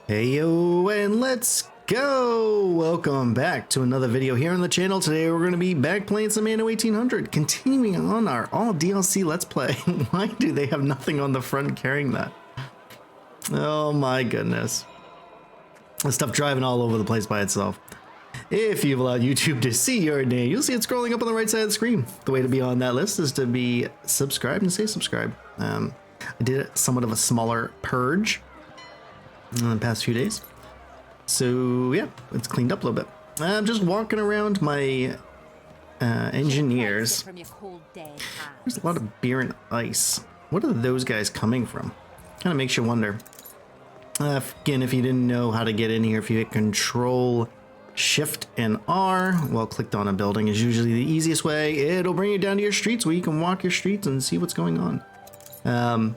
Hey yo, and let's go! Welcome back to another video here on the channel. Today we're going to be back playing some Anno 1800, continuing on our all DLC Let's Play. Why do they have nothing on the front carrying that? Oh my goodness. This stuff driving all over the place by itself. If you've allowed YouTube to see your name, you'll see it scrolling up on the right side of the screen. The way to be on that list is to be subscribed and say subscribe. I did somewhat of a smaller purge in the past few days, so yeah, it's cleaned up a little bit. I'm just walking around my engineers. There's a lot of beer and ice. What are those guys coming from? Kind of makes you wonder. Again, if you didn't know how to get in here, if you hit Control Shift and R while clicked on a building is usually the easiest way. It'll bring you down to your streets where you can walk your streets and see what's going on.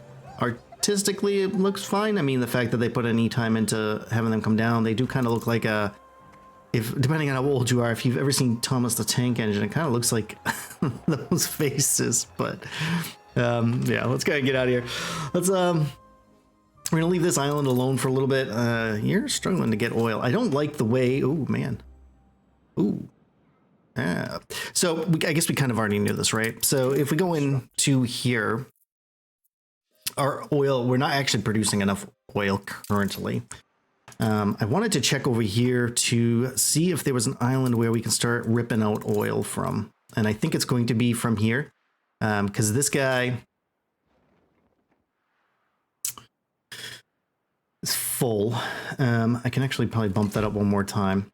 Artistically, it looks fine. I mean, the fact that they put any time into having them come down, they do kind of look like a, if depending on how old you are, if you've ever seen Thomas the Tank Engine, it kind of looks like those faces. But yeah, let's go ahead and get out of here. Let's we're gonna leave this island alone for a little bit. You're struggling to get oil. I don't like the way. Oh man. Ooh. So I guess we kind of already knew this, right? So if we go into here, our oil, we're not actually producing enough oil currently. I wanted to check over here to see if there was an island where we can start ripping out oil from. And I think it's going to be from here, because this guy is full. I can actually probably bump that up one more time.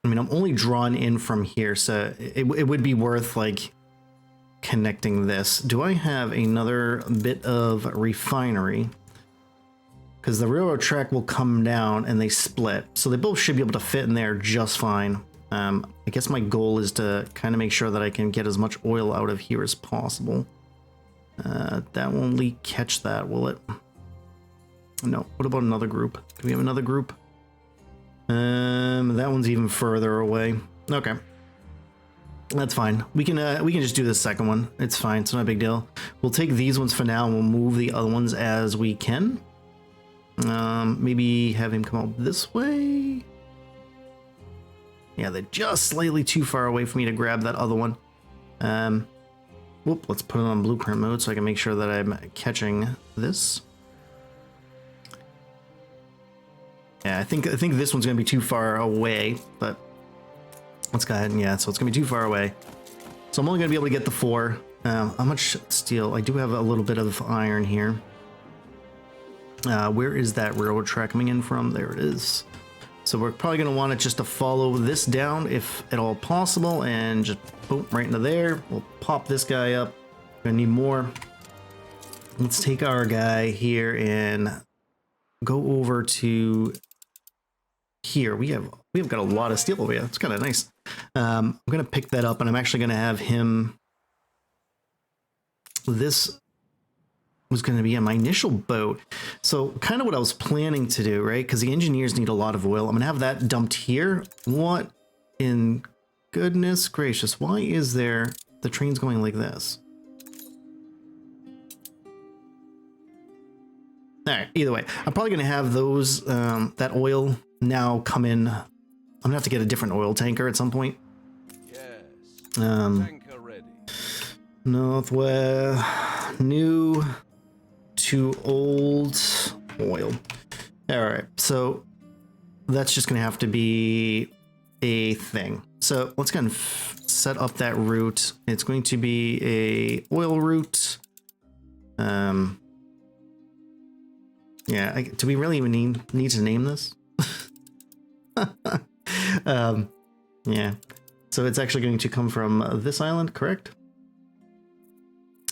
I mean, I'm only drawn in from here, so it would be worth like connecting this. Do I have another bit of refinery? Because the railroad track will come down and they split, so they both should be able to fit in there just fine. I guess my goal is to kind of make sure that I can get as much oil out of here as possible. That won't leak catch that, will it? No. What about another group? Do we have another group? That one's even further away. Okay. That's fine. We can just do the second one. It's fine. It's not a big deal. We'll take these ones for now and we'll move the other ones as we can. Maybe have him come out this way. Yeah, they're just slightly too far away for me to grab that other one. Whoop, let's put it on blueprint mode so I can make sure that I'm catching this. Yeah, I think this one's gonna be too far away, but let's go ahead and yeah, so it's gonna be too far away. So I'm only gonna be able to get the 4. How much steel? I do have a little bit of iron here. Where is that railroad track coming in from? There it is. So we're probably gonna want it just to follow this down if at all possible, and just boom right into there. We'll pop this guy up. We're gonna need more. Let's take our guy here and go over to here. We have got a lot of steel over here. It's kind of nice. I'm gonna pick that up and I'm actually gonna have him. This was going to be on my initial boat. So kind of what I was planning to do, right? Because the engineers need a lot of oil. I'm gonna have that dumped here. What in goodness gracious? Why is there the train's going like this? All right, either way, I'm probably gonna have those that oil now come in. I'm gonna have to get a different oil tanker at some point. Yes. Tanker ready. Northwest, new to old oil. All right, so that's just gonna have to be a thing. So let's go and set up that route. It's going to be a oil route. Yeah, do we really even need to name this? Yeah, so it's actually going to come from this island, correct?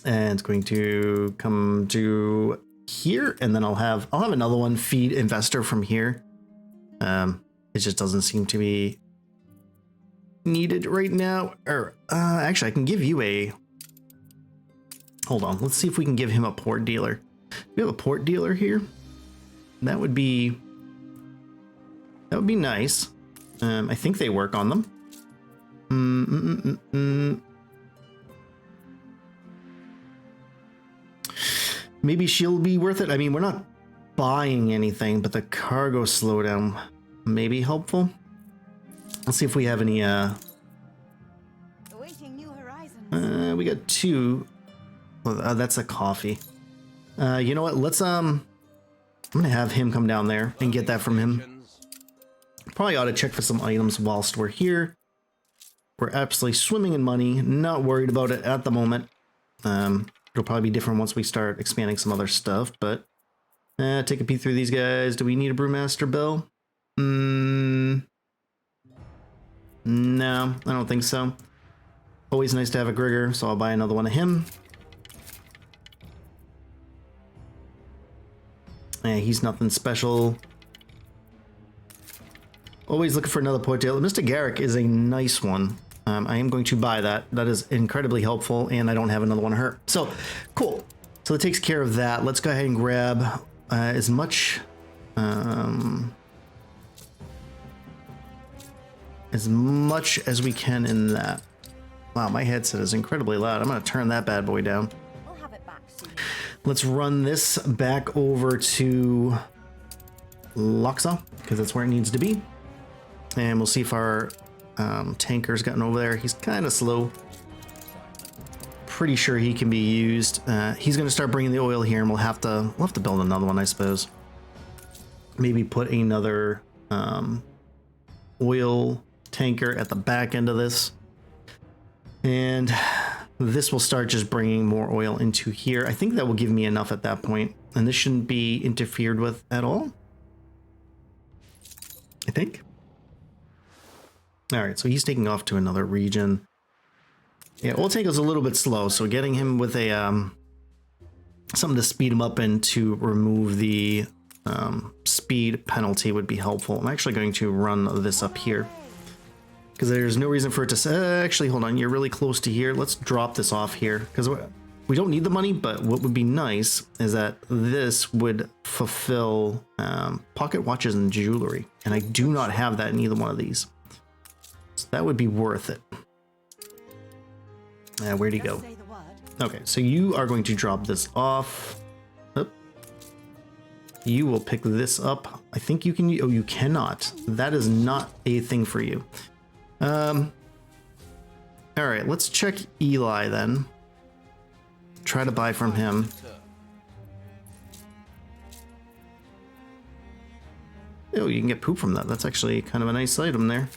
And it's going to come to here, and then I'll have another one feed investor from here. It just doesn't seem to be needed right now. Or actually, I can give you a. Hold on, let's see if we can give him a port dealer. We have a port dealer here. That would be nice. I think they work on them. Maybe she'll be worth it. I mean, we're not buying anything, but the cargo slowdown may be helpful. Let's see if we have any, Awaiting new horizons. we got 2. Well, that's a coffee. You know what? Let's, I'm gonna have him come down there and get that from him. Probably ought to check for some items whilst we're here. We're absolutely swimming in money, not worried about it at the moment. It'll probably be different once we start expanding some other stuff, but take a peek through these guys. Do we need a brewmaster bill? No, I don't think so. Always nice to have a Grigger, so I'll buy another one of him. He's nothing special. Always looking for another portail. Mr. Garrick is a nice one. I am going to buy that. That is incredibly helpful, and I don't have another one to hurt. So, cool. So that takes care of that. Let's go ahead and grab as much as we can in that. Wow, my headset is incredibly loud. I'm going to turn that bad boy down. We'll have it back soon. Let's run this back over to Loxa, because that's where it needs to be. And we'll see if our tanker's gotten over there. He's kind of slow. Pretty sure he can be used. He's going to start bringing the oil here, and we'll have to build another one, I suppose. Maybe put another oil tanker at the back end of this. And this will start just bringing more oil into here. I think that will give me enough at that point. And this shouldn't be interfered with at all. I think. All right, so he's taking off to another region. Yeah, oil tanker's a little bit slow, so getting him with a something to speed him up and to remove the speed penalty would be helpful. I'm actually going to run this up here because there's no reason for it to actually, hold on, you're really close to here. Let's drop this off here because we don't need the money, but what would be nice is that this would fulfill pocket watches and jewelry, and I do not have that in either one of these. So that would be worth it. Where'd he go? Okay, so you are going to drop this off. Oop. You will pick this up. I think you can. Oh, you cannot. That is not a thing for you. All right, let's check Eli then. Try to buy from him. Oh, you can get poop from that. That's actually kind of a nice item there.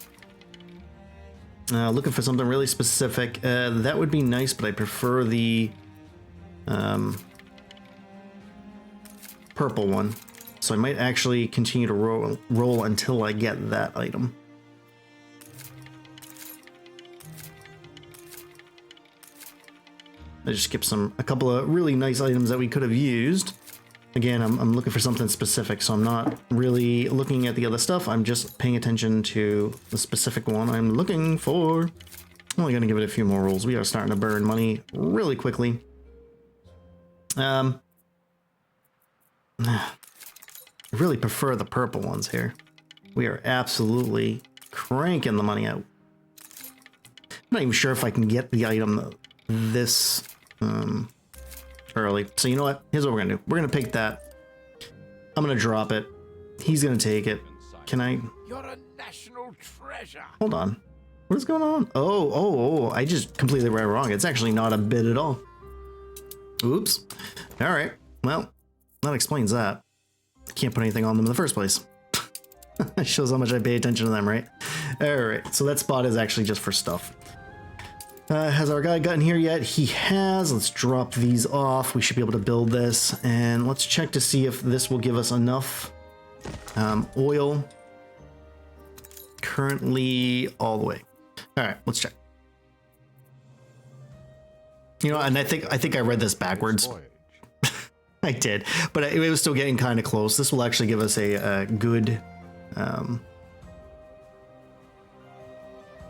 Looking for something really specific. That would be nice, but I prefer the purple one. So I might actually continue to roll until I get that item. I just skipped a couple of really nice items that we could have used. Again, I'm looking for something specific, so I'm not really looking at the other stuff. I'm just paying attention to the specific one I'm looking for. I'm only going to give it a few more rolls. We are starting to burn money really quickly. I really prefer the purple ones here. We are absolutely cranking the money out. I'm not even sure if I can get the item this early. So you know what? Here's what we're gonna do. We're gonna pick that. I'm gonna drop it. He's gonna take it. Can I? You're a national treasure. Hold on. What is going on? Oh, I just completely read wrong. It's actually not a bid at all. Oops. All right. Well, that explains that. Can't put anything on them in the first place. Shows how much I pay attention to them, right? All right. So that spot is actually just for stuff. Has our guy gotten here yet? He has. Let's drop these off. We should be able to build this. And let's check to see if this will give us enough oil. Currently all the way. All right, let's check. You know, and I think I read this backwards. I did, but it was still getting kind of close. This will actually give us a good...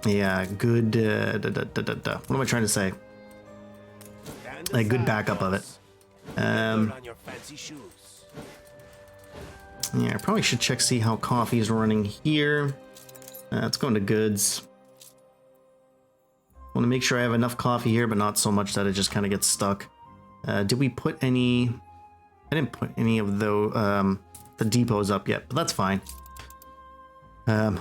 yeah, good, what am I trying to say? A good backup of it. Yeah, I probably should check, see how coffee is running here. It's going to goods. Want to make sure I have enough coffee here, but not so much that it just kind of gets stuck. Did we put any... I didn't put any of the depots up yet, but that's fine. I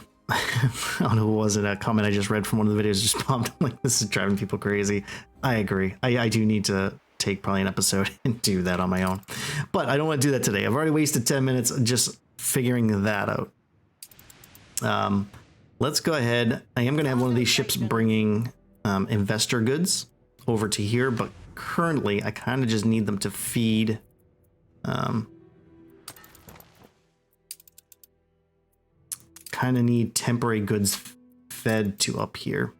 don't know who it was in a comment I just read from one of the videos just popped. I'm like, this is driving people crazy. I agree. I do need to take probably an episode and do that on my own. But I don't want to do that today. I've already wasted 10 minutes just figuring that out. Let's go ahead. I am going to have one of these ships bringing investor goods over to here, but currently I kind of just need them to feed kind of need temporary goods fed to up here.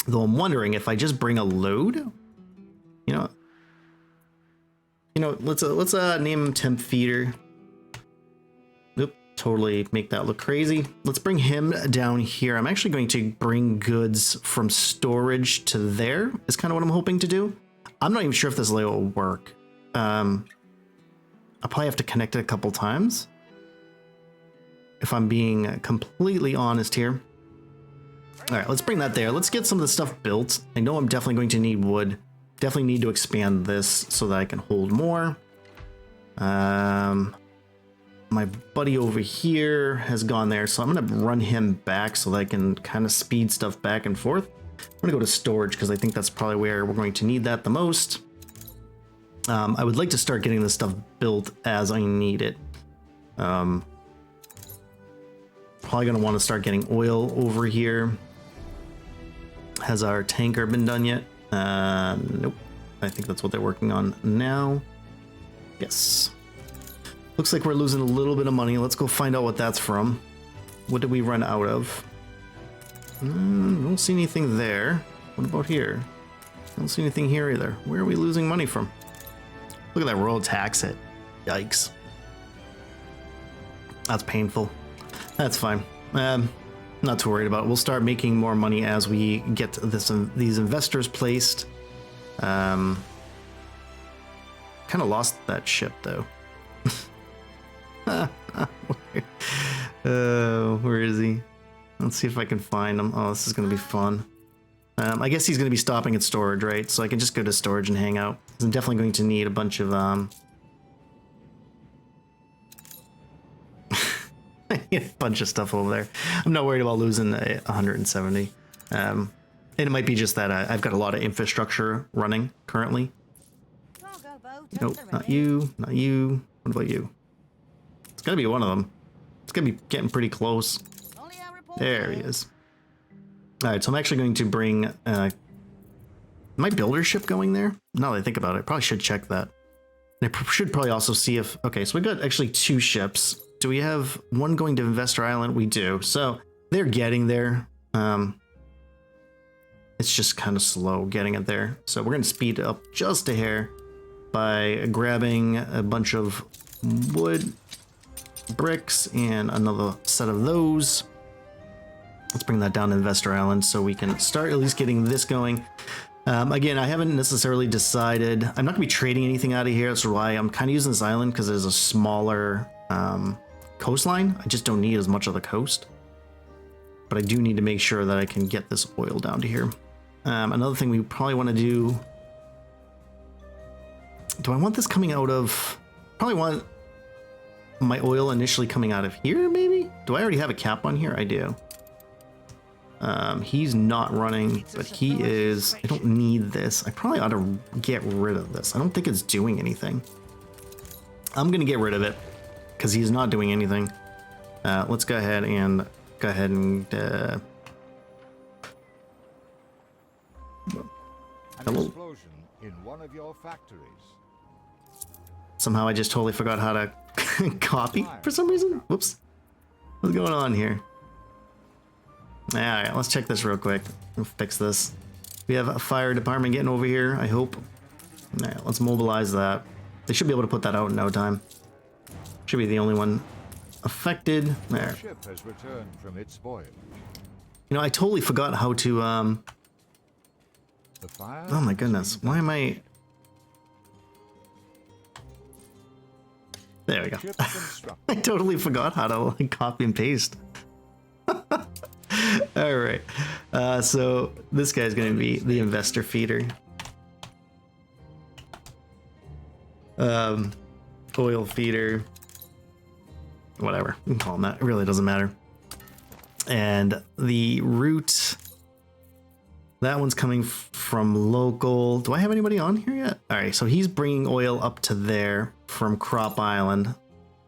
Though I'm wondering if I just bring a load, you know, let's name him temp feeder. Oop, totally make that look crazy. Let's bring him down here. I'm actually going to bring goods from storage to there is kind of what I'm hoping to do. I'm not even sure if this layout will work. I'll probably have to connect it a couple times, if I'm being completely honest here. All right, let's bring that there. Let's get some of the stuff built. I know I'm definitely going to need wood. Definitely need to expand this so that I can hold more. My buddy over here has gone there, so I'm going to run him back so that I can kind of speed stuff back and forth. I'm going to go to storage because I think that's probably where we're going to need that the most. I would like to start getting this stuff built as I need it. Probably going to want to start getting oil over here. Has our tanker been done yet? Nope. I think that's what they're working on now. Yes. Looks like we're losing a little bit of money. Let's go find out what that's from. What did we run out of? Don't see anything there. What about here? Don't see anything here either. Where are we losing money from? Look at that royal tax hit. Yikes. That's painful. That's fine. Not too worried about it. We'll start making more money as we get these investors placed. Kind of lost that ship though. Where is he? Let's see if I can find him. Oh, this is going to be fun. I guess he's going to be stopping at storage, right? So I can just go to storage and hang out. I'm definitely going to need a bunch of a bunch of stuff over there. I'm not worried about losing 170. And it might be just that I've got a lot of infrastructure running currently. Nope, not you, not you. What about you? It's gotta be one of them. It's gonna be getting pretty close. There he is. All right, so I'm actually going to bring my builder ship going there. Now that I think about it, I probably should check that. And I should probably also see if, okay, so we got actually 2 ships. Do we have one going to Investor Island? We do. So they're getting there. It's just kind of slow getting it there. So we're going to speed it up just a hair by grabbing a bunch of wood, bricks, and another set of those. Let's bring that down to Investor Island so we can start at least getting this going. Again, I haven't necessarily decided. I'm not going to be trading anything out of here. That's why I'm kind of using this island because there's a smaller coastline. I just don't need as much of the coast. But I do need to make sure that I can get this oil down to here. Another thing we probably want to do. Do I want this coming out of... Probably want my oil initially coming out of here, maybe? Do I already have a cap on here? I do. He's not running, but he is... I don't need this. I probably ought to get rid of this. I don't think it's doing anything. I'm going to get rid of it because he's not doing anything. Let's go ahead and... An explosion in one of your factories. Somehow I just totally forgot how to copy for some reason. Whoops. What's going on here? Alright, let's check this real quick. We'll fix this. We have a fire department getting over here, I hope. Alright, let's mobilize that. They should be able to put that out in no time. Should be the only one affected. There. Ship has returned from its voyage. You know, I totally forgot how to, The fire oh my goodness. Why am I... There we go. ship constructed. I totally forgot how to like copy and paste. All right. So this guy's going to be the investor feeder. Oil feeder, whatever you can call them that. It really doesn't matter. And the route, that one's coming from local. Do I have anybody on here yet? All right, so he's bringing oil up to there from Crop Island.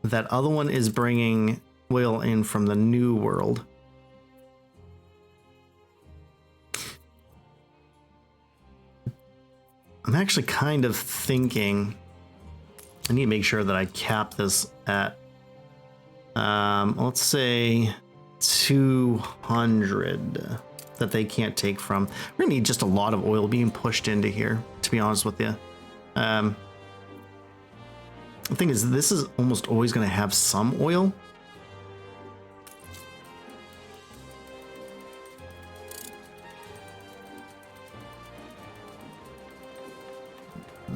That other one is bringing oil in from the New World. I'm actually kind of thinking I need to make sure that I cap this at, let's say 200 that they can't take from. We're gonna need just a lot of oil being pushed into here, to be honest with you. The thing is, this is almost always gonna have some oil.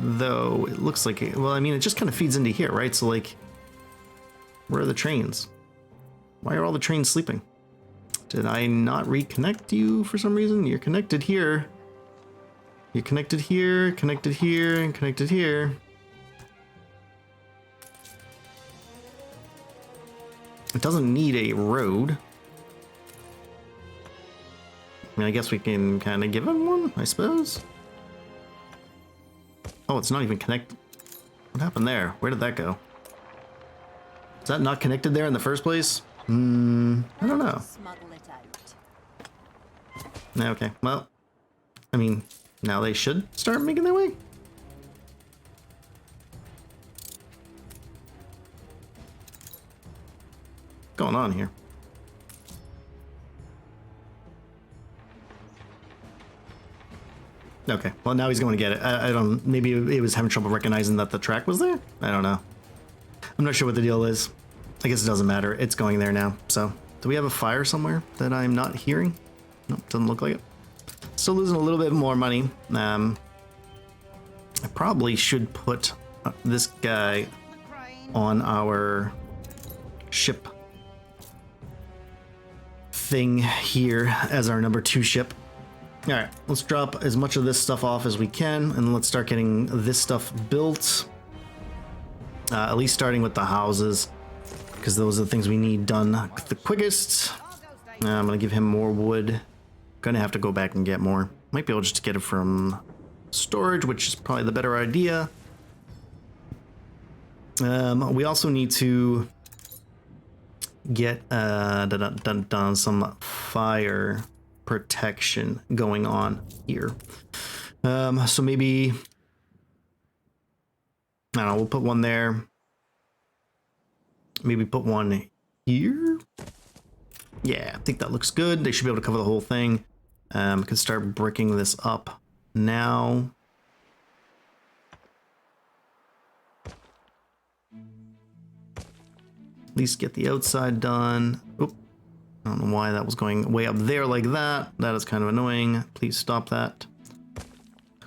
Though it looks like it, well, I mean, it just kind of feeds into here, right? So like, where are the trains? Why are all the trains sleeping? Did I not reconnect you for some reason? You're connected here. You're connected here, connected here, and connected here. It doesn't need a road. I mean, I guess we can kind of give him one, I suppose. Oh, it's not even connected. What happened there? Where did that go? Is that not connected there in the first place? I don't know. Smuggle it out. Okay, well, I mean, now they should start making their way. What's going on here? Okay, well now he's going to get it. I don't, maybe it was having trouble recognizing that the track was there? I don't know. I'm not sure what the deal is. I guess it doesn't matter. It's going there now. So, do we have a fire somewhere that I'm not hearing? Nope, doesn't look like it. Still losing a little bit more money. I probably should put this guy on our ship thing here as our number 2 ship. All right, let's drop as much of this stuff off as we can, and let's start getting this stuff built. At least starting with the houses, because those are the things we need done the quickest. I'm gonna give him more wood. Gonna have to go back and get more. Might be able just to get it from storage, which is probably the better idea. We also need to get some fire protection going on here. So maybe, I don't know, we'll put one there. Maybe put one here. Yeah, I think that looks good. They should be able to cover the whole thing. Can start bricking this up now. At least get the outside done. Oop. I don't know why that was going way up there like that. That is kind of annoying. Please stop that.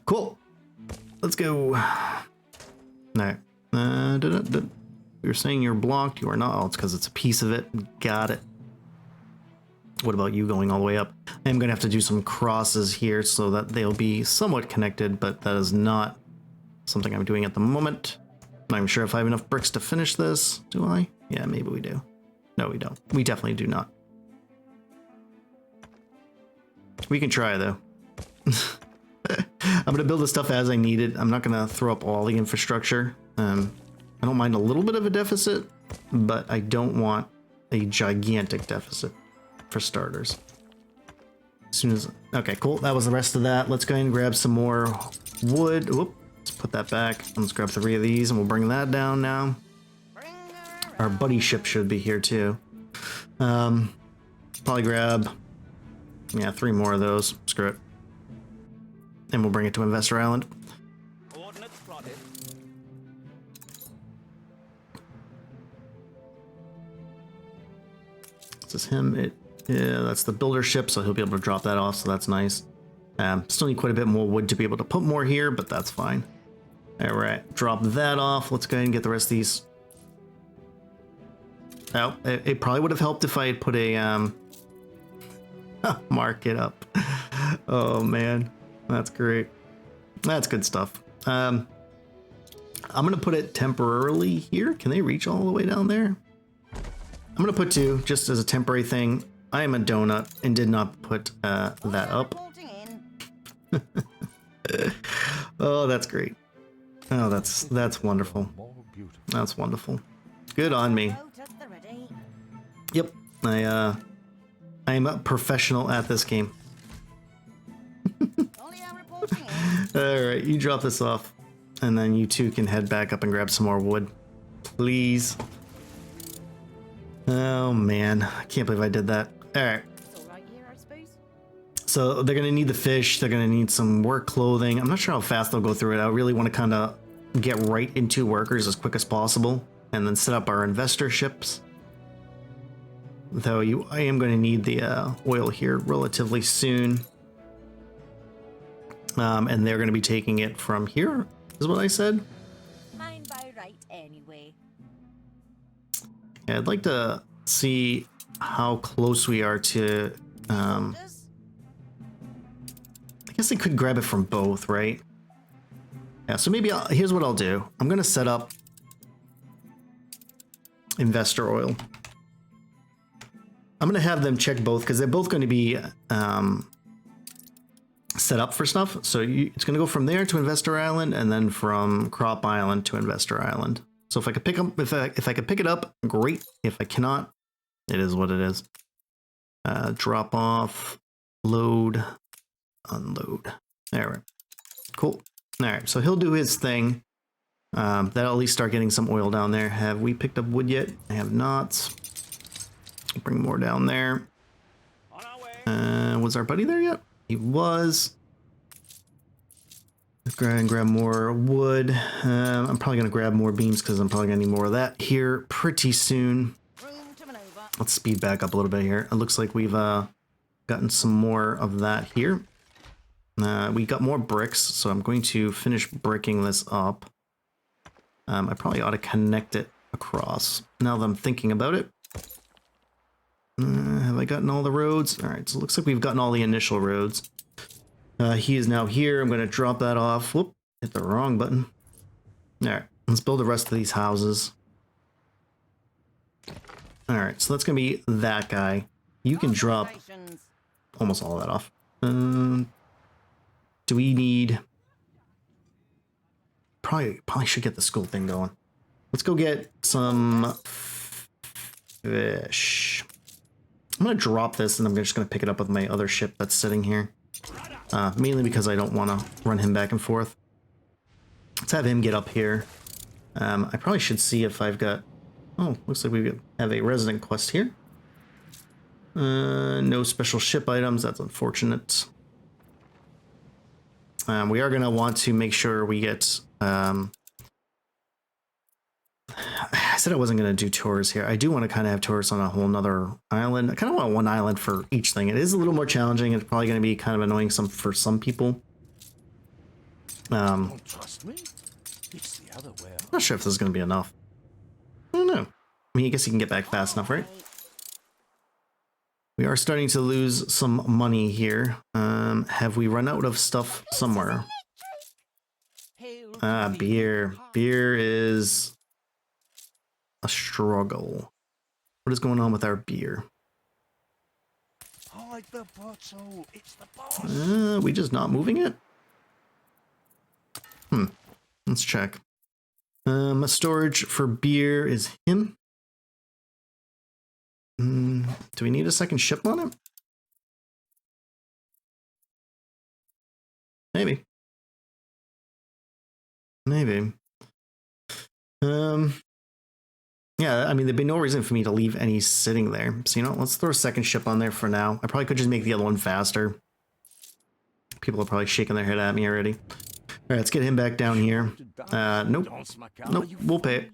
Cool. Let's go. All right. You're saying you're blocked. You are not. Oh, it's because it's a piece of it. Got it. What about you going all the way up? I'm going to have to do some crosses here so that they'll be somewhat connected, but that is not something I'm doing at the moment. I'm not even sure if I have enough bricks to finish this. Do I? Yeah, maybe we do. No, we don't. We definitely do not. We can try, though. I'm going to build the stuff as I need it. I'm not going to throw up all the infrastructure. I don't mind a little bit of a deficit, but I don't want a gigantic deficit for starters. As soon as... Okay, cool. That was the rest of that. Let's go ahead and grab some more wood. Whoop. Let's put that back. Let's grab 3 of these, and we'll bring that down now. Our buddy ship should be here, too. Probably grab... Yeah, 3 more of those. Screw it. And we'll bring it to Investor Island. Coordinates plotted. Is this him? Yeah, that's the builder ship, so he'll be able to drop that off, so that's nice. Still need quite a bit more wood to be able to put more here, but that's fine. All right, drop that off. Let's go ahead and get the rest of these. Oh, it probably would have helped if I had put a market up. Oh man, that's great. That's good stuff. I I'm going to put it temporarily here. Can they reach all the way down there? I'm going to put 2 just as a temporary thing. I am a donut and did not put that up. Oh, that's great. Oh, that's wonderful. That's wonderful. Good on me. Yep, I am a professional at this game. Alright, you drop this off, and then you two can head back up and grab some more wood. Please. Oh man, I can't believe I did that. Alright. So they're gonna need the fish, they're gonna need some work clothing. I'm not sure how fast they'll go through it. I really want to kind of get right into workers as quick as possible, and then set up our investor ships. Though I am going to need the oil here relatively soon. And they're going to be taking it from here, is what I said. Mine by right anyway. Yeah, I'd like to see how close we are to... I guess they could grab it from both, right? Yeah, so maybe here's what I'll do. I'm going to set up investor oil. I'm going to have them check both because they're both going to be set up for stuff. So it's going to go from there to Investor Island and then from Crop Island to Investor Island. So if I could pick up, if I could pick it up, great. If I cannot, it is what it is. Drop off, load, unload. All right, cool. All right, so he'll do his thing. That'll at least start getting some oil down there. Have we picked up wood yet? I have not. Bring more down there. On our way. Was our buddy there yet? He was. Let's go ahead and grab more wood. I'm probably going to grab more beams because I'm probably going to need more of that here pretty soon. Let's speed back up a little bit here. It looks like we've gotten some more of that here. We got more bricks, so I'm going to finish bricking this up. I probably ought to connect it across now that I'm thinking about it. Have I gotten all the roads? All right, so it looks like we've gotten all the initial roads. He is now here. I'm going to drop that off. Whoop, hit the wrong button. All right, let's build the rest of these houses. All right, so that's going to be that guy. You can drop almost all of that off. Do we need... Probably should get the school thing going. Let's go get some fish. I'm going to drop this and I'm just going to pick it up with my other ship that's sitting here. Mainly because I don't want to run him back and forth. Let's have him get up here. I probably should see if I've got... Oh, looks like we have a resident quest here. No special ship items. That's unfortunate. We are going to want to make sure we get... I said I wasn't going to do tours here. I do want to kind of have tours on a whole nother island. I kind of want one island for each thing. It is a little more challenging. It's probably going to be kind of annoying for some people. Don't trust me? It's the other way. I'm not sure if this is going to be enough. I don't know. I mean, I guess you can get back fast enough, right? We are starting to lose some money here. Have we run out of stuff somewhere? Beer. Beer is a struggle. What is going on with our beer? Hide the bottle. It's the boss. We just not moving it? Let's check. A storage for beer is him. Do we need a second ship on it? Maybe. Maybe. Yeah, I mean, there'd be no reason for me to leave any sitting there. So, you know, let's throw a second ship on there for now. I probably could just make the other one faster. People are probably shaking their head at me already. All right, let's get him back down here. Nope. Nope, we'll pay it.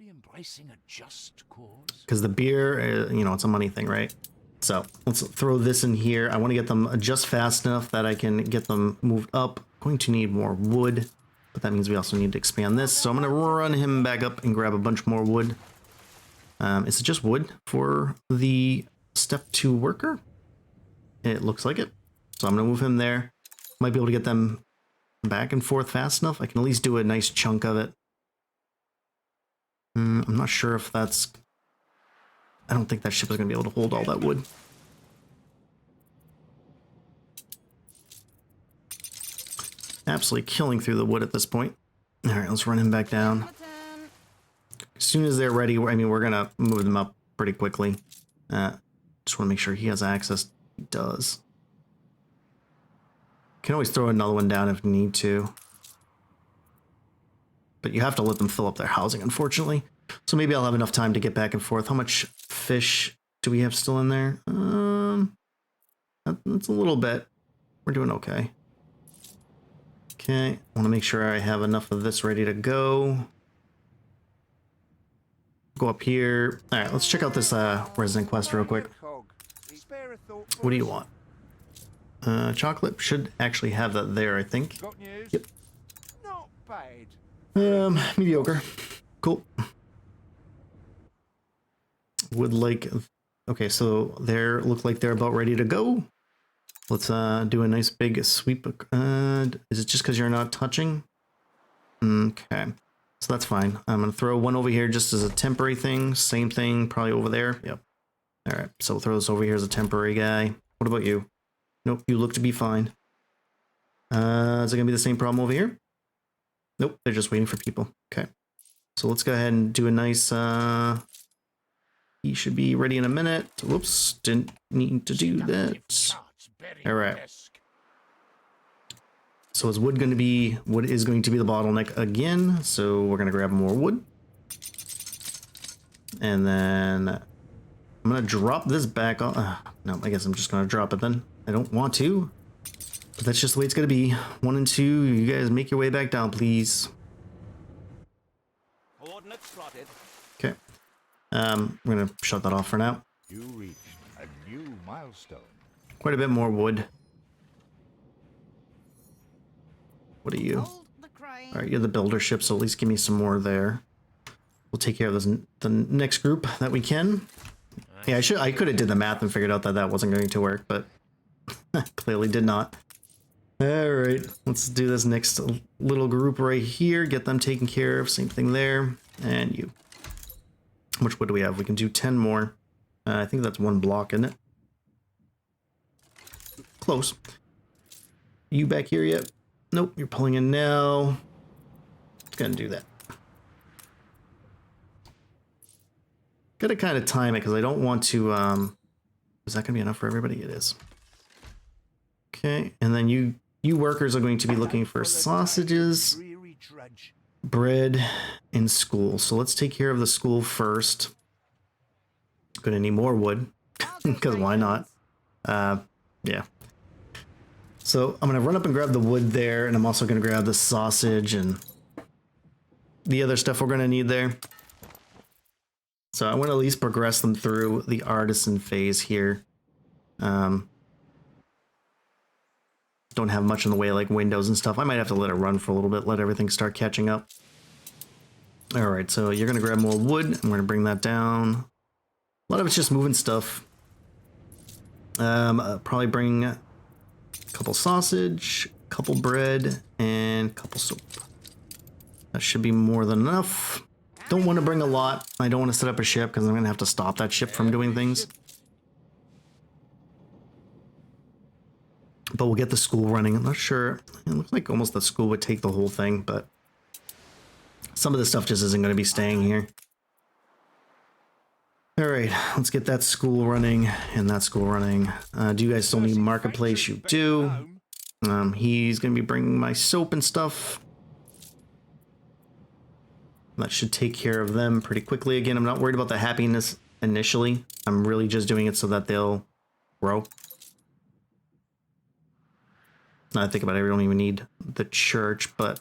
Because the beer, you know, it's a money thing, right? So let's throw this in here. I want to get them just fast enough that I can get them moved up. Going to need more wood, but that means we also need to expand this. So I'm going to run him back up and grab a bunch more wood. Is it just wood for the step 2 worker? It looks like it. So I'm going to move him there. Might be able to get them back and forth fast enough. I can at least do a nice chunk of it. I'm not sure if that's... I don't think that ship is going to be able to hold all that wood. Absolutely killing through the wood at this point. All right, let's run him back down. As soon as they're ready, I mean, we're going to move them up pretty quickly. Just want to make sure he has access. He does. Can always throw another one down if you need to. But you have to let them fill up their housing, unfortunately. So maybe I'll have enough time to get back and forth. How much fish do we have still in there? That's a little bit. We're doing okay. Okay, I want to make sure I have enough of this ready to go. Go up here. All right, let's check out this resident quest real quick. What do you want? Chocolate should actually have that there, I think. Yep. Not bad. Mediocre. Cool. Would like... Okay, so they look like they're about ready to go. Let's do a nice big sweep. Is it just because you're not touching? Okay, so that's fine. I'm going to throw one over here just as a temporary thing. Same thing, probably over there. Yep. All right, so we'll throw this over here as a temporary guy. What about you? Nope, you look to be fine. Is it going to be the same problem over here? Nope, they're just waiting for people. Okay, so let's go ahead and do a nice... He should be ready in a minute. Whoops, didn't need to do that. All right. So is wood going to be... Wood is going to be the bottleneck again. So we're going to grab more wood. And then I'm going to drop this back on... no, I guess I'm just going to drop it then. I don't want to. But that's just the way it's going to be. 1 and 2, you guys make your way back down, please. Coordinates plotted. Okay. We're going to shut that off for now. You reached a new milestone. Quite a bit more wood. What are you? Alright, you're the builder ship, so at least give me some more there. We'll take care of this, the next group that we can. Yeah, I could have did the math and figured out that that wasn't going to work, but clearly did not. Alright, let's do this next little group right here. Get them taken care of. Same thing there. And you. How much wood do we have? We can do 10 more. I think that's 1 block, isn't it? Close. You back here yet? Nope, you're pulling in now. Gonna do that. Gotta kind of time it because I don't want to, is that gonna be enough for everybody? It is. Okay, and then you workers are going to be looking for sausages, bread, and school. So let's take care of the school first. Gonna need more wood, because why not? Yeah. So I'm gonna run up and grab the wood there, and I'm also gonna grab the sausage and the other stuff we're gonna need there. So I want to at least progress them through the artisan phase here. Don't have much in the way like windows and stuff. I might have to let it run for a little bit, let everything start catching up. All right, so you're gonna grab more wood. I'm gonna bring that down. A lot of it's just moving stuff. Probably bring a couple sausage, couple bread, and couple soap. That should be more than enough. Don't want to bring a lot. I don't want to set up a ship because I'm going to have to stop that ship from doing things. But we'll get the school running. I'm not sure. It looks like almost the school would take the whole thing, but some of the stuff just isn't going to be staying here. All right, let's get that school running and that school running. Do you guys still need marketplace? You do. He's going to be bringing my soap and stuff. That should take care of them pretty quickly. Again, I'm not worried about the happiness initially. I'm really just doing it so that they'll grow. Now I think about it, I don't even need the church, but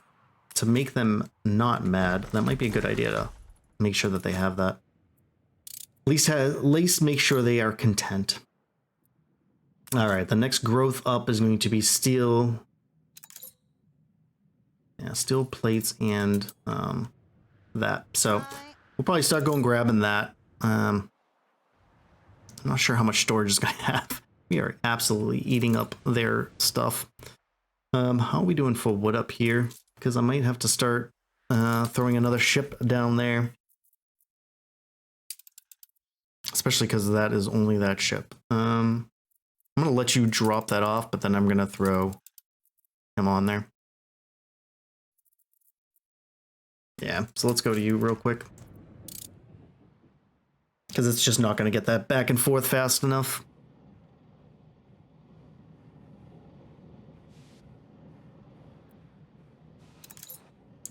to make them not mad, that might be a good idea to make sure that they have that. At least make sure they are content. All right, the next growth up is going to be steel. Yeah, steel plates and that. So we'll probably start going grabbing that. I'm not sure how much storage is going to have. We are absolutely eating up their stuff. How are we doing for wood up here? Because I might have to start throwing another ship down there. especially because that is only that ship. I'm gonna let you drop that off, but then I'm gonna throw him on there. Yeah, so let's go to you real quick. Because it's just not gonna get that back and forth fast enough.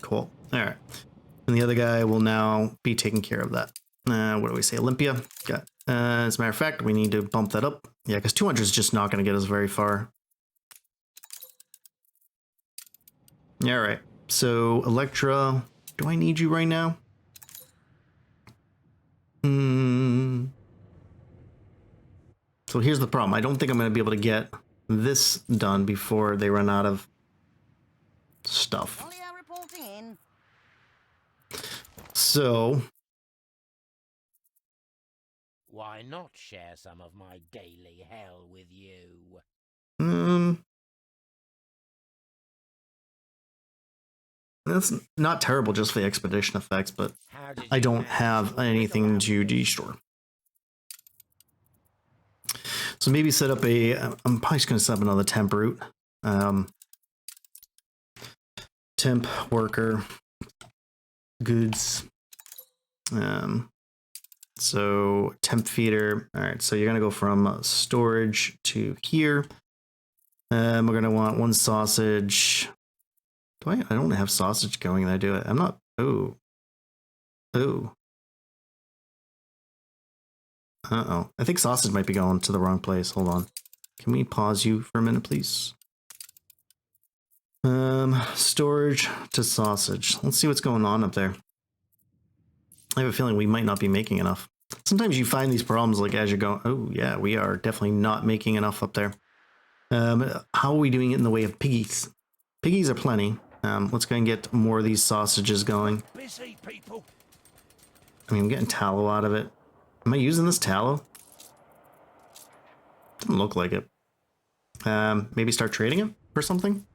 Cool. All right. And the other guy will now be taking care of that. What do we say? Olympia. Got. As a matter of fact, we need to bump that up. Yeah, because 200 is just not going to get us very far. All right. So, Electra, do I need you right now? So here's the problem. I don't think I'm going to be able to get this done before they run out of stuff. So, why not share some of my daily hell with you? That's not terrible just for the expedition effects, but I don't have anything to de-store. So maybe set up a, I'm probably just going to set up another temp route. Temp worker goods. So temp feeder. All right, so you're going to go from storage to here. We're going to want one sausage. I don't have sausage going and I do it. I'm not. Oh. Uh-oh. I think sausage might be going to the wrong place. Hold on. Can we pause you for a minute, please? Storage to sausage. Let's see what's going on up there. I have a feeling we might not be making enough. Sometimes you find these problems like as you're going, oh yeah, we are definitely not making enough up there. How are we doing it in the way of piggies? Piggies are plenty. Let's go and get more of these sausages going. Busy people. I mean, I'm getting tallow out of it. Am I using this tallow? Doesn't look like it. Maybe start trading it or something?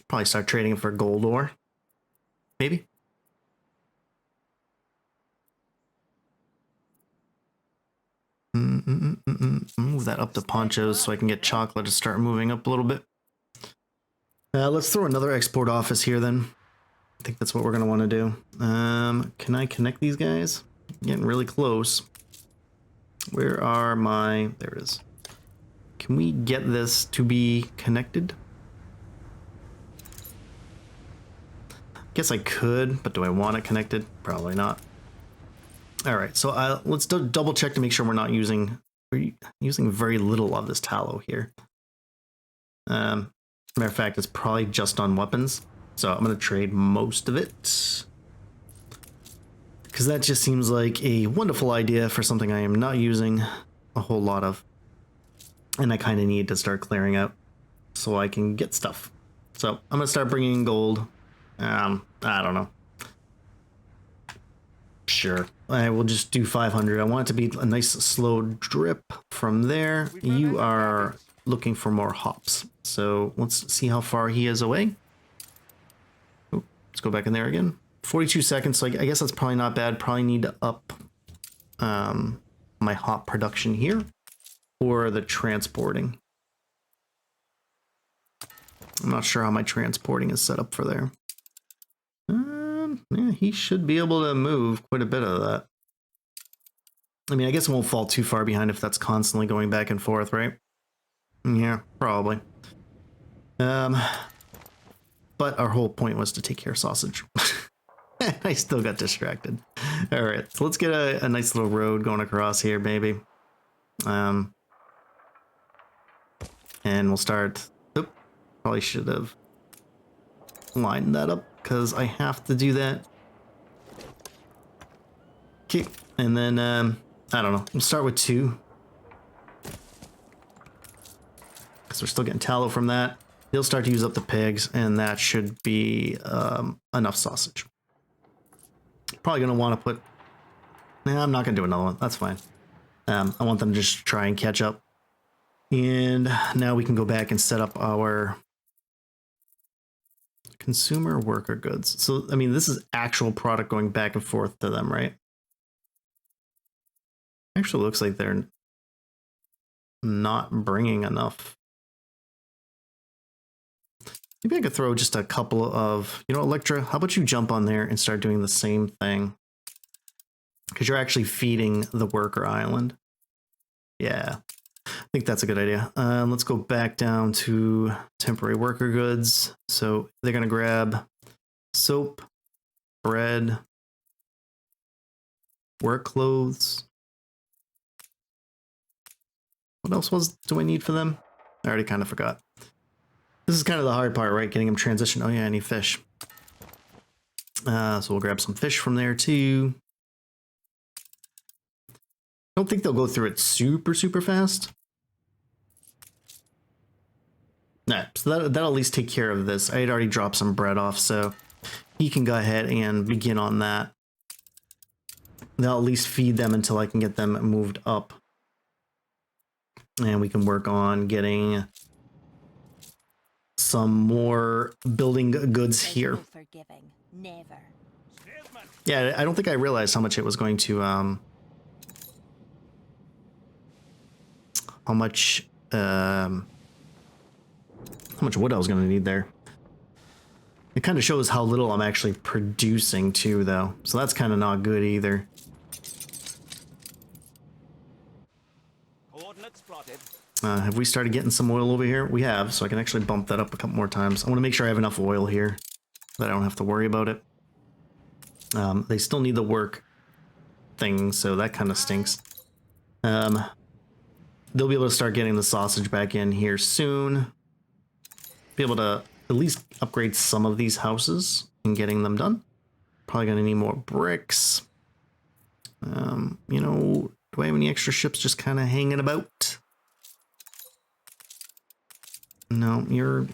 Probably start trading it for gold ore. Maybe. Move that up to ponchos so I can get chocolate to start moving up a little bit. Let's throw another export office here then. I think that's what we're going to want to do. Can I connect these guys? Getting really close. Where are my... There it is. Can we get this to be connected? Guess I could, but do I want it connected? Probably not. All right, so let's double check to make sure we're using very little of this tallow here. Matter of fact, it's probably just on weapons, so I'm going to trade most of it. Because that just seems like a wonderful idea for something I am not using a whole lot of. And I kind of need to start clearing out so I can get stuff. So I'm going to start bringing in gold. I don't know. Sure. I will just do 500. I want it to be a nice slow drip from there. You are looking for more hops. So let's see how far he is away. Oh, let's go back in there again. 42 seconds. So I guess that's probably not bad. Probably need to up my hop production here or the transporting. I'm not sure how my transporting is set up for there. Yeah, he should be able to move quite a bit of that. I mean, I guess it won't fall too far behind if that's constantly going back and forth, right? Yeah, probably. But our whole point was to take care of sausage. I still got distracted. All right, so let's get a nice little road going across here, baby. And we'll start... Oop, probably should have lined that up because I have to do that. Okay, and then, I don't know, we'll start with 2. Because we're still getting tallow from that. They'll start to use up the pigs, and that should be enough sausage. Probably going to want to put... Nah, I'm not going to do another one. That's fine. I want them to just try and catch up. And now we can go back and set up our consumer worker goods. So, I mean, this is actual product going back and forth to them, right? Actually looks like they're not bringing enough. Maybe I could throw just a couple of, you know, Electra, how about you jump on there and start doing the same thing? Because you're actually feeding the worker island. Yeah, I think that's a good idea. Let's go back down to temporary worker goods. So they're going to grab soap, bread, work clothes. What else do I need for them? I already kind of forgot. This is kind of the hard part, right? Getting them transitioned. Oh yeah, I need fish. So we'll grab some fish from there too. I don't think they'll go through it super fast. Nah, so that'll at least take care of this. I had already dropped some bread off, so he can go ahead and begin on that. They'll at least feed them until I can get them moved up. And we can work on getting some more building goods here. No forgiving. Never. Yeah, I don't think I realized how much it was going to, how much wood I was going to need there. It kind of shows how little I'm actually producing too, though. So that's kind of not good either. Coordinates plotted. Have we started getting some oil over here? We have, so I can actually bump that up a couple more times. I want to make sure I have enough oil here that I don't have to worry about it. They still need the work thing, so that kind of stinks. They'll be able to start getting the sausage back in here soon. Be able to at least upgrade some of these houses and getting them done. Probably going to need more bricks. You know, do I have any extra ships just kind of hanging about? No, you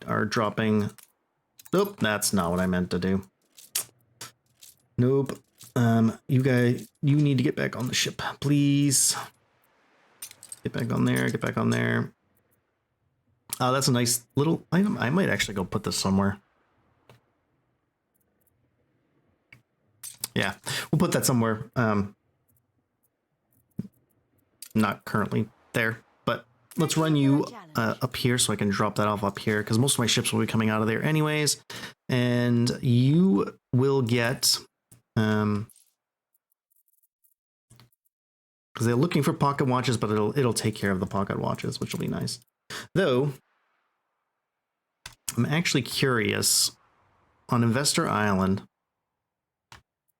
are dropping. Nope, that's not what I meant to do. Nope. You guys, you need to get back on the ship, please. Get back on there, get back on there. That's a nice little item. I might actually go put this somewhere. Yeah, we'll put that somewhere. Not currently there, but let's run you up here so I can drop that off up here, because most of my ships will be coming out of there anyways. And you will get, because they're looking for pocket watches, but it'll take care of the pocket watches, which will be nice. Though, I'm actually curious, on Investor Island,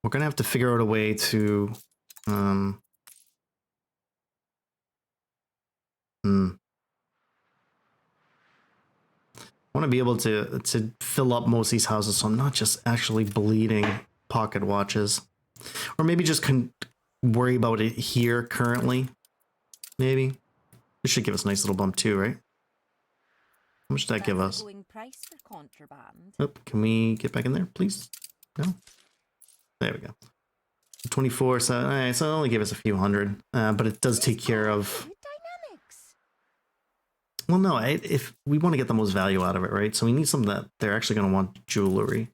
we're going to have to figure out a way to, I want to be able to fill up most of these houses, so I'm not just actually bleeding pocket watches. Or maybe just worry about it here currently. Maybe. This should give us a nice little bump too, right? How much did that give us? Going price for contraband. Oh, can we get back in there, please? No? There we go. 24, so, all right, so it only gave us a few hundred, but it does take care of... Good dynamics. Well, no, if we want to get the most value out of it, right? So we need something that they're actually going to want jewelry.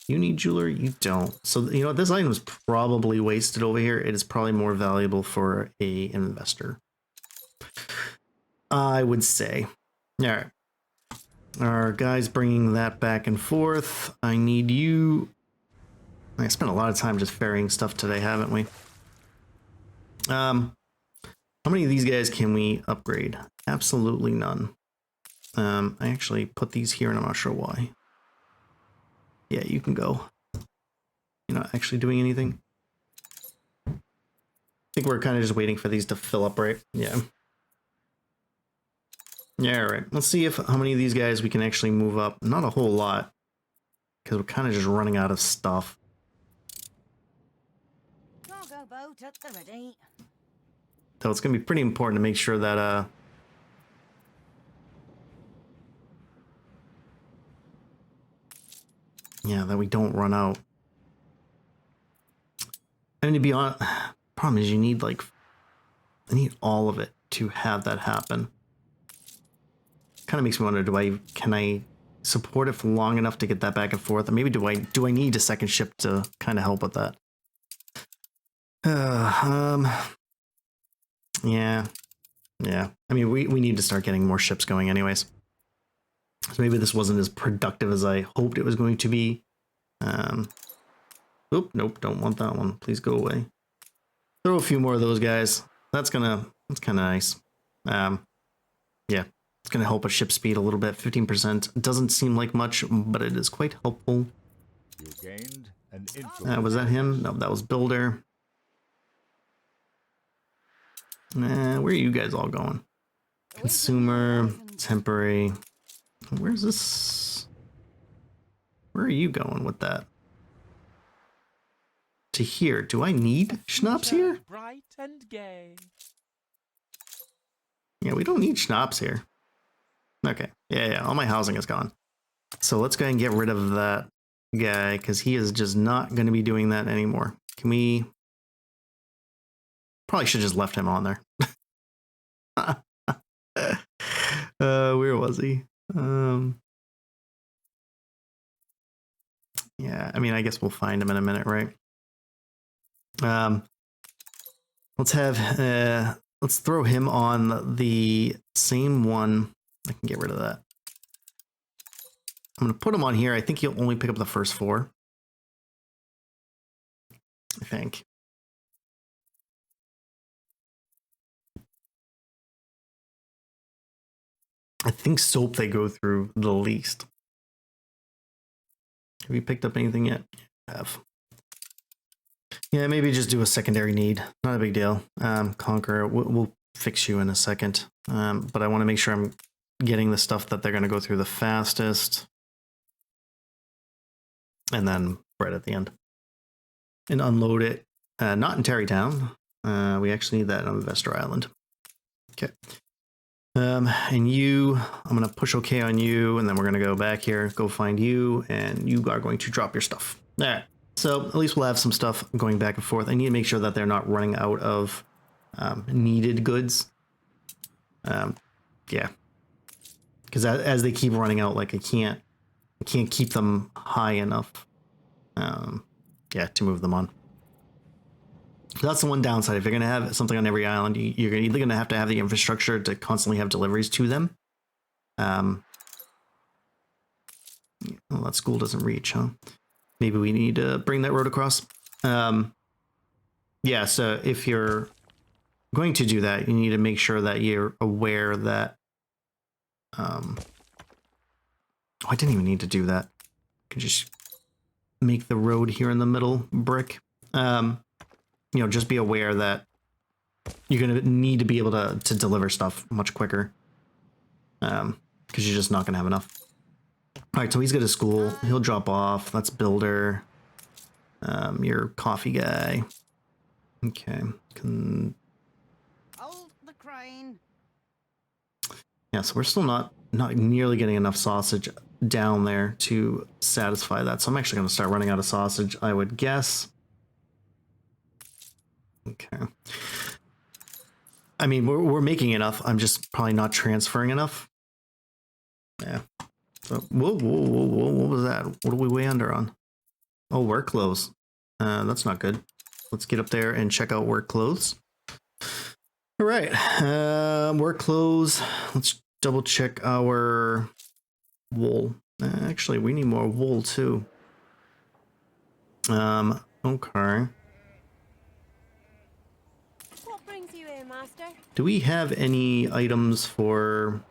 You need jewelry? You don't. So, you know, this item is probably wasted over here. It is probably more valuable for a investor, I would say. All right. Our guy's bringing that back and forth. I need you. I spent a lot of time just ferrying stuff today, haven't we? How many of these guys can we upgrade? Absolutely none. I actually put these here and I'm not sure why. Yeah, you can go. You're not actually doing anything. I think we're kind of just waiting for these to fill up, right? Yeah. Yeah, all right. Let's see how many of these guys we can actually move up. Not a whole lot, because we're kind of just running out of stuff. Cargo boat at the ready. So it's going to be pretty important to make sure that yeah, that we don't run out. I mean, to be honest, problem is you need I need all of it to have that happen. Kind of makes me wonder, can I support it for long enough to get that back and forth? Or maybe do I need a second ship to kind of help with that? Yeah. Yeah. I mean, we need to start getting more ships going anyways. So maybe this wasn't as productive as I hoped it was going to be. Oop, nope, don't want that one. Please go away. Throw a few more of those guys. That's kind of nice. Yeah, it's gonna help a ship speed a little bit. 15% doesn't seem like much, but it is quite helpful. You gained an influence. Was that him? No, that was Builder. Where are you guys all going? Consumer, temporary. Where's this? Where are you going with that? To here. Do I need schnapps here? Bright and gay. Yeah, we don't need schnapps here. Okay. Yeah, all my housing is gone. So let's go ahead and get rid of that guy, because he is just not going to be doing that anymore. Can we... Probably should have just left him on there. Where was he? Yeah, I mean, I guess we'll find him in a minute, right? Let's throw him on the same one. I can get rid of that. I'm gonna put him on here. I think he'll only pick up the first 4. I think. Soap they go through the least. Have you picked up anything yet? I have. Yeah, maybe just do a secondary need. Not a big deal. Conqueror, we'll fix you in a second. But I want to make sure I'm getting the stuff that they're going to go through the fastest. And then bread at the end. And unload it. Not in Terrytown. We actually need that on Investor Island. Okay. And you, I'm going to push OK on you, and then we're going to go back here, go find you, and you are going to drop your stuff. All right. So at least we'll have some stuff going back and forth. I need to make sure that they're not running out of needed goods. Yeah. Because as they keep running out, like I can't keep them high enough. Yeah, to move them on. That's the one downside. If you're going to have something on every island, you're either going to have the infrastructure to constantly have deliveries to them. Well, that school doesn't reach, huh? Maybe we need to bring that road across. Yeah, so if you're going to do that, you need to make sure that you're aware that... Oh, I didn't even need to do that. I can just make the road here in the middle brick. You know, just be aware that you're going to need to be able to deliver stuff much quicker. Because you're just not going to have enough. All right, so he's got a school. He'll drop off. That's Builder. Your coffee guy. Okay. Hold the crane. Yeah, so we're still not nearly getting enough sausage down there to satisfy that. So I'm actually going to start running out of sausage, I would guess. Okay. I mean, we're making enough. I'm just probably not transferring enough. Yeah. So, whoa, what was that? What are we way under on? Oh, work clothes. That's not good. Let's get up there and check out work clothes. All right. Work clothes. Let's double check our wool. Actually, we need more wool too. Okay. What brings you here, master? Do we have any items for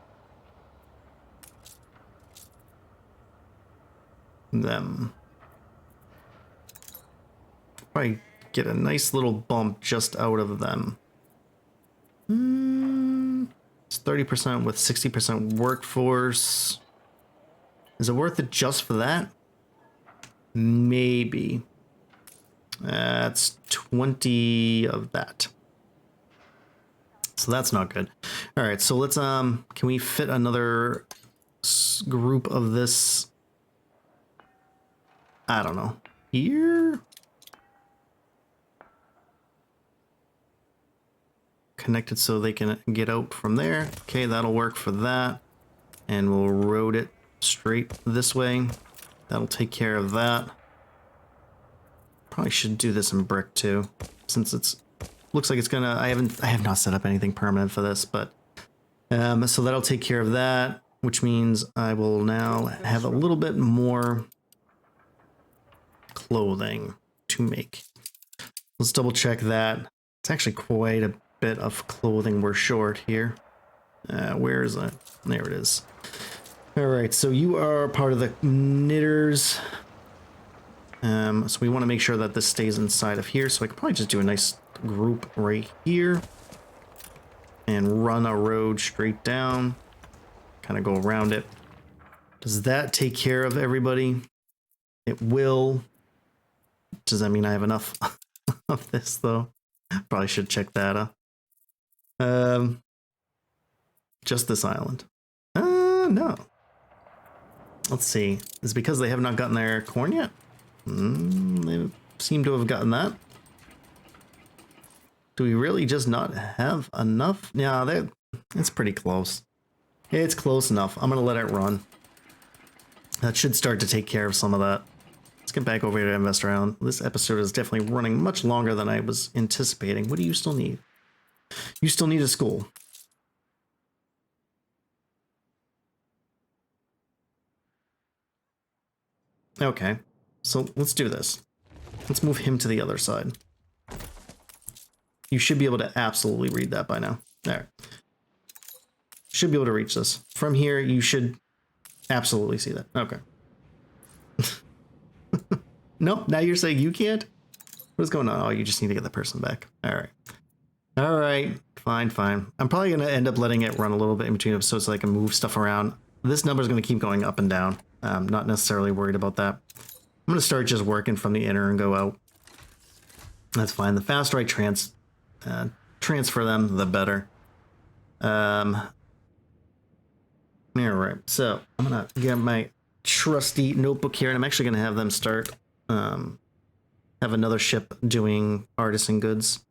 them? Probably get a nice little bump just out of them. It's 30% with 60% workforce. Is it worth it just for that? Maybe. That's 20 of that. So that's not good. All right, so let's can we fit another group of this? I don't know. Here? connected so they can get out from there. Okay, that'll work for that. And we'll road it straight this way. That'll take care of that. Probably should do this in brick too, since it's looks like it's gonna. I have not set up anything permanent for this, but so that'll take care of that, which means I will now have a little bit more clothing to make. Let's double check that. It's actually quite a bit of clothing we're short here. Where is it? There it is. All right, so you are part of the knitters. So we want to make sure that this stays inside of here. So I could probably just do a nice group right here and run a road straight down, kind of go around it. Does that take care of everybody? It will. Does that mean I have enough of this though? Probably should check that. Just this island. No. Let's see. Is it because they have not gotten their corn yet? They seem to have gotten that. Do we really just not have enough? Yeah, it's pretty close. It's close enough. I'm going to let it run. That should start to take care of some of that. Let's get back over here to Investor Island. This episode is definitely running much longer than I was anticipating. What do you still need? You still need a school. Okay, so let's do this. Let's move him to the other side. You should be able to absolutely read that by now. There. Should be able to reach this. From here, you should absolutely see that. Okay. No, now you're saying you can't? What is going on? Oh, you just need to get the person back. All right. All right. Fine, fine. I'm probably going to end up letting it run a little bit in between episodes so I can move stuff around. This number is going to keep going up and down. I'm not necessarily worried about that. I'm going to start just working from the inner and go out. That's fine. The faster I transfer them, the better. All right. So I'm going to get my trusty notebook here, and I'm actually going to have them start, have another ship doing artisan goods.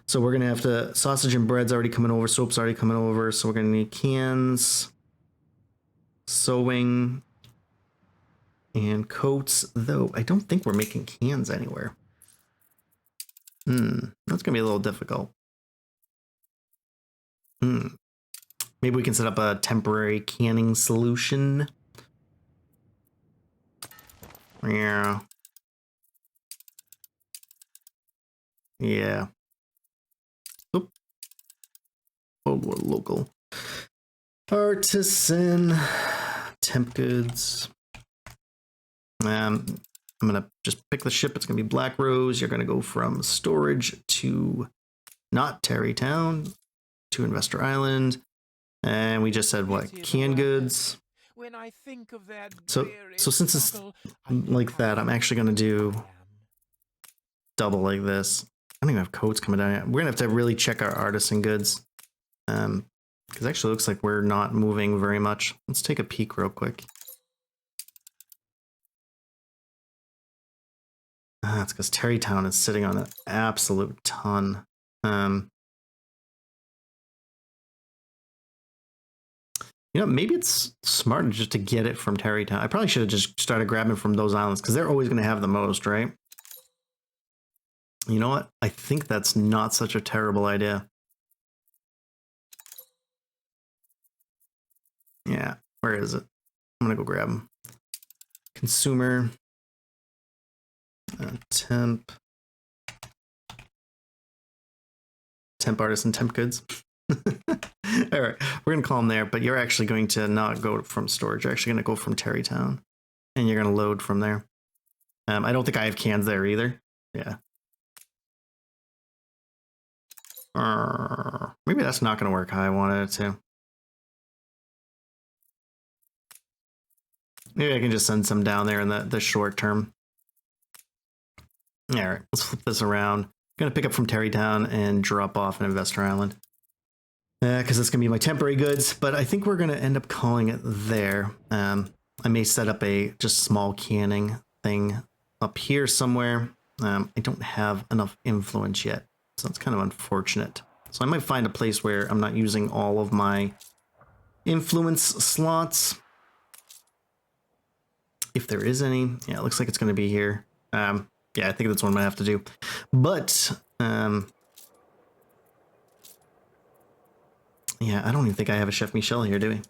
So we're going to have to, sausage and bread's already coming over, soap's already coming over, so we're going to need cans, sewing, and coats, though I don't think we're making cans anywhere. That's gonna be a little difficult. Maybe we can set up a temporary canning solution. Yeah. Yeah. Oop. Oh, we're local. Artisan. Temp goods. I'm gonna just pick the ship. It's gonna be Black Rose. You're gonna go from storage to not Terrytown to Investor Island, and we just said what, canned goods. When I think of that so since it's like that, I'm actually gonna do double like this. I don't even have codes coming down yet. We're gonna have to really check our artisan goods, because it actually looks like we're not moving very much. Let's take a peek real quick. It's because Terrytown is sitting on an absolute ton. You know, maybe it's smart just to get it from Terrytown. I probably should have just started grabbing from those islands because they're always going to have the most, right? You know what? I think that's not such a terrible idea. Yeah, where is it? I'm going to go grab them. Consumer. Temp artisan, temp goods. All right, we're gonna call them there, but you're actually going to not go from storage. You're actually gonna go from Terrytown, and you're gonna load from there. I don't think I have cans there either. Yeah. Maybe that's not gonna work how I wanted it to. Maybe I can just send some down there in the short term. All right, let's flip this around. I'm gonna pick up from Terrytown and drop off in Investor Island. Because it's gonna be my temporary goods, but I think we're gonna end up calling it there. I may set up a just small canning thing up here somewhere. I don't have enough influence yet, so it's kind of unfortunate. So I might find a place where I'm not using all of my influence slots. If there is any. Yeah, it looks like it's going to be here. Yeah, I think that's what I'm going to have to do. But, yeah, I don't even think I have a Chef Michel here, do we?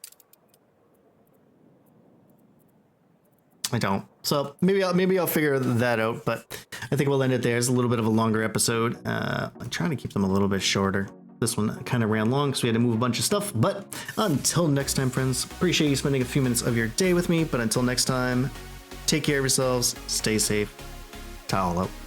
I don't. So maybe I'll figure that out, but I think we'll end it there. It's a little bit of a longer episode. I'm trying to keep them a little bit shorter. This one kind of ran long because we had to move a bunch of stuff. But until next time, friends, appreciate you spending a few minutes of your day with me. But until next time, take care of yourselves, stay safe, towel out.